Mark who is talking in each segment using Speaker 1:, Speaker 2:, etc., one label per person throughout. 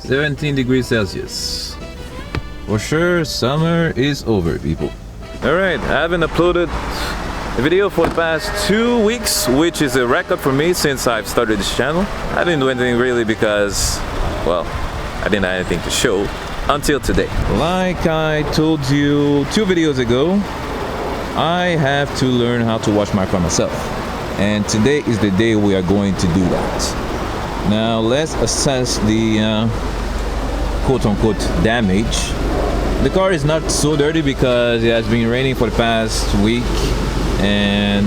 Speaker 1: 17 degrees Celsius. For sure, summer is over, people. Alright, I haven't uploaded a video for the past 2 weeks, which is a record for me since I've started this channel. I didn't do anything really because, well, I didn't have anything to show until today. Like I told you 2 videos ago, I have to learn how to wash my car myself. And today is the day we are going to do that. Now let's assess the quote-unquote damage. The car is not so dirty because it has been raining for the past week and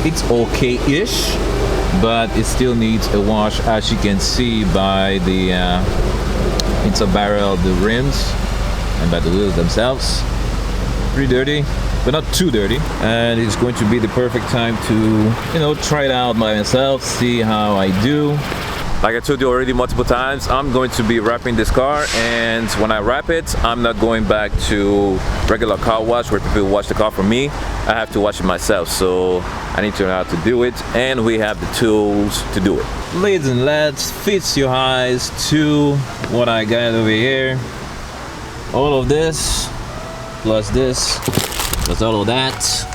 Speaker 1: it's okay-ish, but it still needs a wash, as you can see by the inside barrel of the rims and by the wheels themselves. Pretty dirty, but not too dirty, and it's going to be the perfect time to, try it out by myself, see how I do. Like I told you already multiple times, I'm going to be wrapping this car, and when I wrap it, I'm not going back to regular car wash where people wash the car for me. I have to wash it myself, so I need to know how to do it, and we have the tools to do it. Ladies and lads, fix your eyes to what I got over here. All of this, plus this, plus all of that.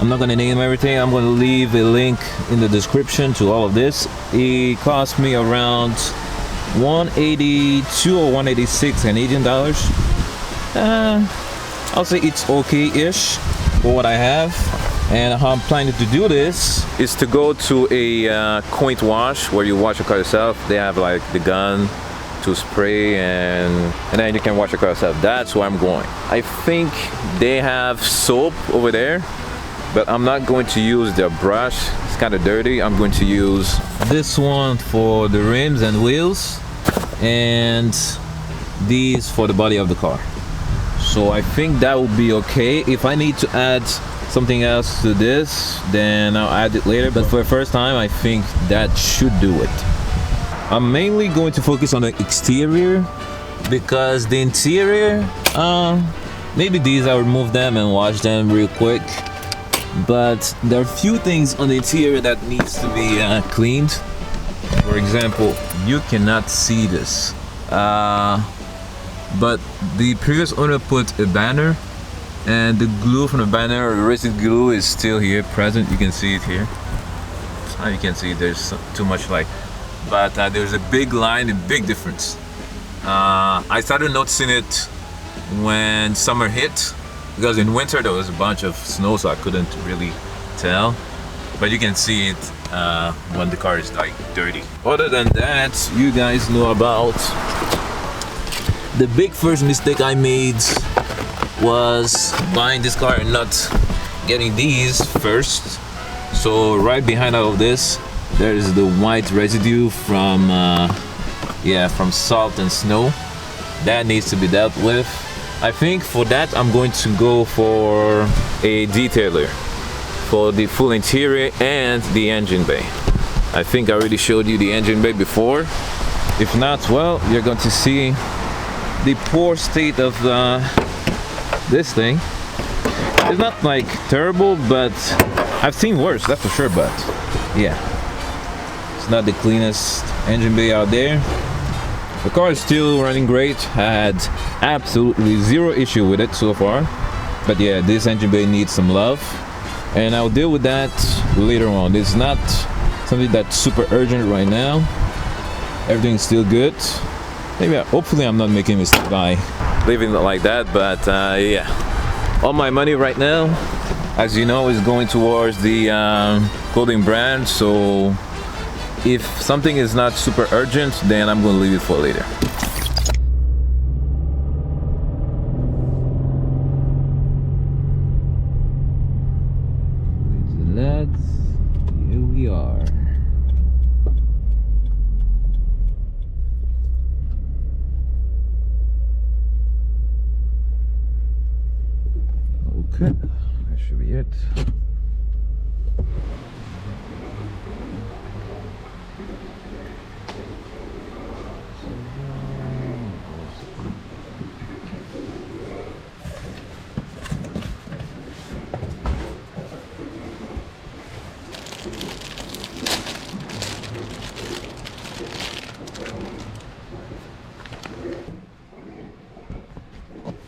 Speaker 1: I'm not gonna name everything. I'm gonna leave a link in the description to all of this. It cost me around 182 or 186 Canadian dollars. I'll say it's okay-ish for what I have. And how I'm planning to do this is to go to a coin wash where you wash your car yourself. They have like the gun to spray and then you can wash your car yourself. That's where I'm going. I think they have soap over there, but I'm not going to use their brush. It's kind of dirty. I'm going to use this one for the rims and wheels, and these for the body of the car. So I think that will be okay. If I need to add something else to this, then I'll add it later, but for the first time I think that should do it. I'm mainly going to focus on the exterior because the interior, maybe these I'll remove them and wash them real quick. But there are a few things on the interior that needs to be cleaned. For example, you cannot see this, but the previous owner put a banner, and the glue from the banner, or the resin glue, is still here present. You can see it here. You can see there's too much light, but there's a big line, a big difference. I started noticing it when summer hit, because in winter there was a bunch of snow, so I couldn't really tell, but you can see it when the car is like dirty. Other than that, you guys know about the big first mistake I made was buying this car and not getting these first. So right behind all of this, there is the white residue from from salt and snow that needs to be dealt with. I think for that I'm going to go for a detailer for the full interior and the engine bay. I think I already showed you the engine bay before. If not, well, you're going to see the poor state of this thing. It's not like terrible, but I've seen worse, that's for sure. But yeah, it's not the cleanest engine bay out there. The car is still running great. I had absolutely zero issue with it so far. But yeah, this engine bay needs some love, and I'll deal with that later on. It's not something that's super urgent right now. Everything's still good. Maybe, hopefully I'm not making a mistake by leaving it like that, but yeah. All my money right now, as you know, is going towards the clothing brand, so if something is not super urgent, then I'm going to leave it for later. Let's, here we are. Okay, that should be it.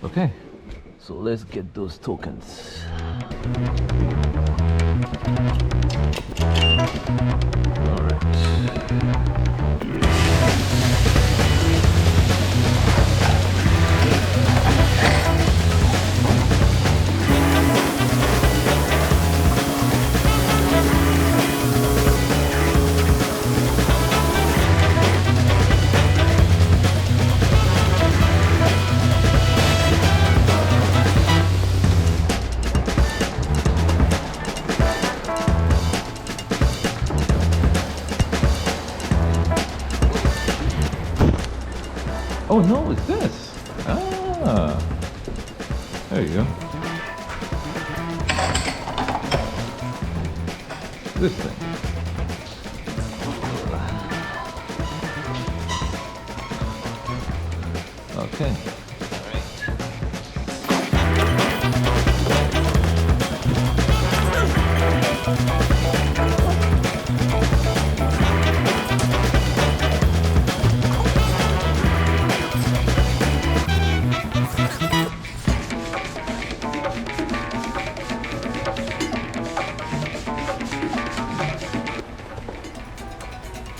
Speaker 1: Okay, so let's get those tokens. All right. 2. Oh no, it's this. Ah, there you go. This thing. Okay. All right.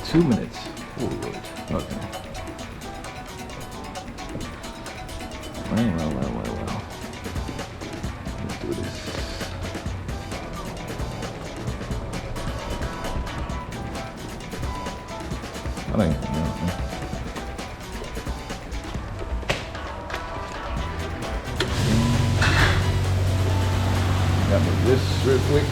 Speaker 1: 2 minutes. Oh Lord. Okay. Well. Let's do this. I don't even know. Got me this real quick.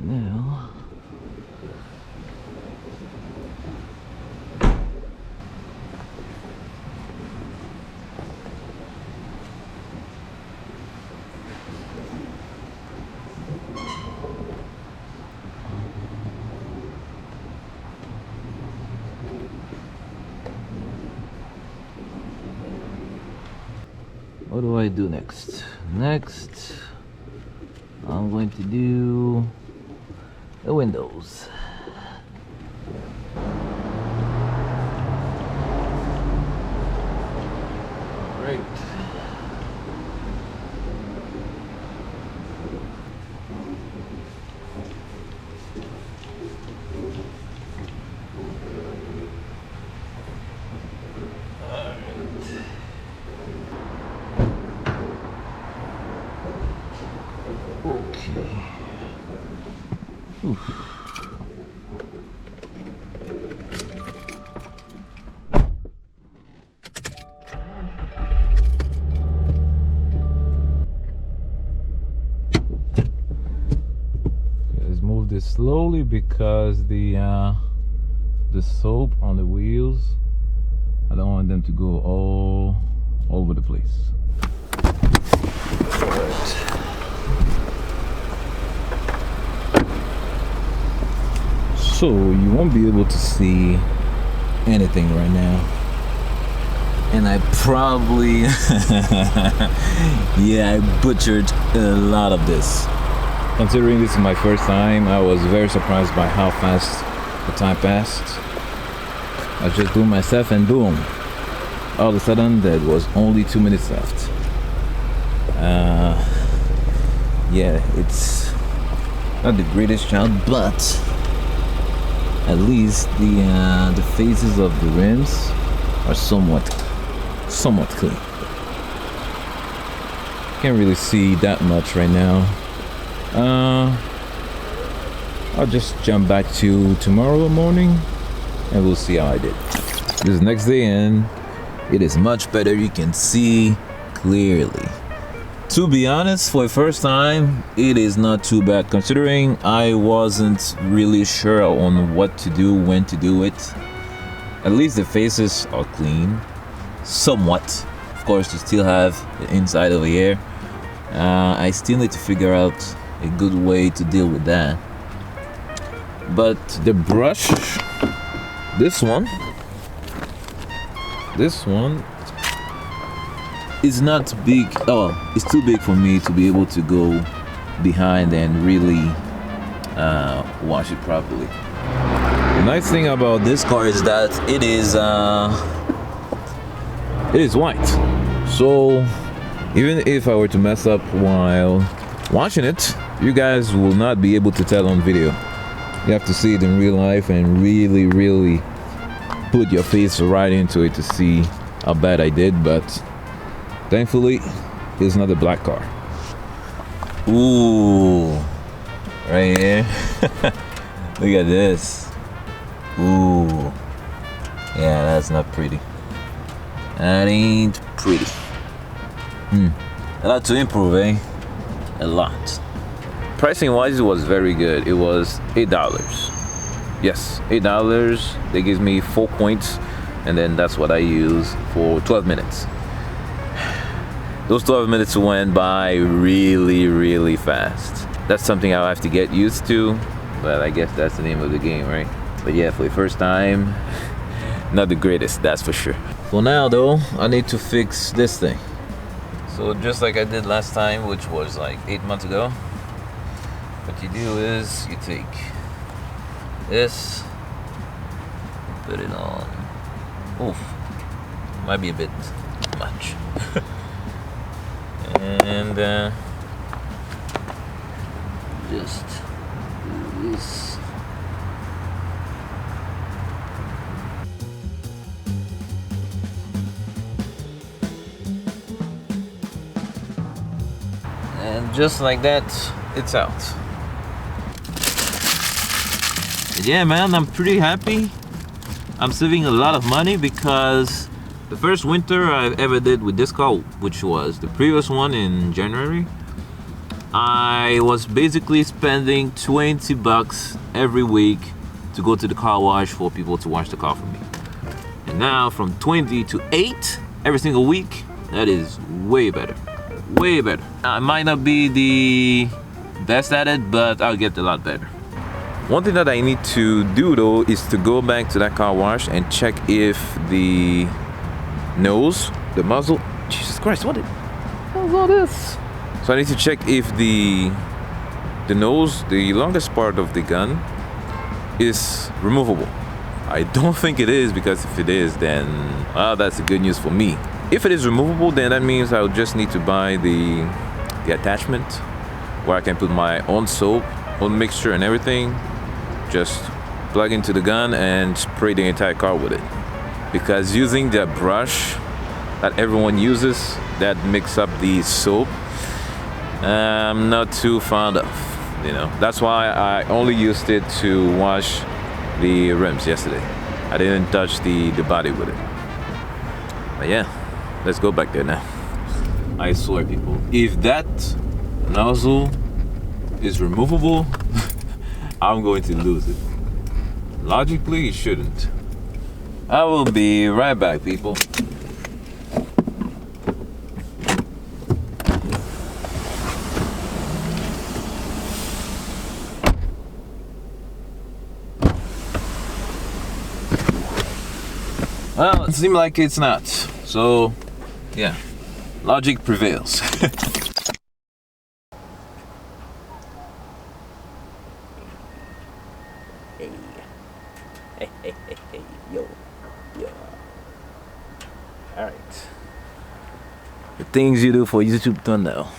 Speaker 1: Now, what do I do next? Next, I'm going to do the windows. All right. Okay. Oof. Let's move this slowly because the soap on the wheels, I don't want them to go all over the place. So you won't be able to see anything right now, and I probably yeah, I butchered a lot of this. Considering this is my first time, I was very surprised by how fast the time passed. I was just doing my stuff and boom, all of a sudden there was only 2 minutes left. Yeah, it's not the greatest job, but at least the faces of the rims are somewhat clean. Can't really see that much right now. I'll just jump back to tomorrow morning and we'll see how I did. This is next day and it is much better. You can see clearly. To be honest, for the first time, it is not too bad considering I wasn't really sure on what to do, when to do it. At least the faces are clean, somewhat. Of course, you still have the inside over here. I still need to figure out a good way to deal with that. But the brush This one is not big. Oh, it's too big for me to be able to go behind and really wash it properly. The nice thing about this car is that it is white, so even if I were to mess up while washing it, you guys will not be able to tell on video. You have to see it in real life and really put your face right into it to see how bad I did. But thankfully it's not a black car. Ooh, right here. Look at this. Ooh, yeah, that's not pretty. That ain't pretty. A lot to improve, eh? A lot. Pricing wise, it was very good. It was $8. Yes, $8. They give me 4 points, and then that's what I use for 12 minutes. Those 12 minutes went by really fast. That's something I'll have to get used to, but I guess that's the name of the game, right? But yeah, for the first time, not the greatest, that's for sure. For now though, I need to fix this thing. So just like I did last time, which was like 8 months ago, what you do is you take this, put it on. Oof, might be a bit much. And just do this. And just like that, it's out. And yeah, man, I'm pretty happy. I'm saving a lot of money because the first winter I ever did with this car, which was the previous one in January, I was basically spending 20 bucks every week to go to the car wash for people to wash the car for me. And now from 20 to 8 every single week, that is way better. Way better. I might not be the best at it, but I'll get a lot better. One thing that I need to do though is to go back to that car wash and check if the nose, the muzzle, Jesus Christ, what the hell's all this? So I need to check if the nose, the longest part of the gun, is removable. I don't think it is, because if it is, then well, that's good news for me. If it is removable, then that means I'll just need to buy the attachment where I can put my own soap, own mixture and everything. Just plug into the gun and spray the entire car with it. Because using the brush that everyone uses that mix up the soap, I'm not too fond of, you know. That's why I only used it to wash the rims yesterday. I didn't touch the body with it. But yeah, let's go back there now. I swear, people, if that nozzle is removable, I'm going to lose it. Logically, it shouldn't. I will be right back, people. Well, it seems like it's not. So, yeah, logic prevails. Hey, yo. All right. The things you do for YouTube thumbnail.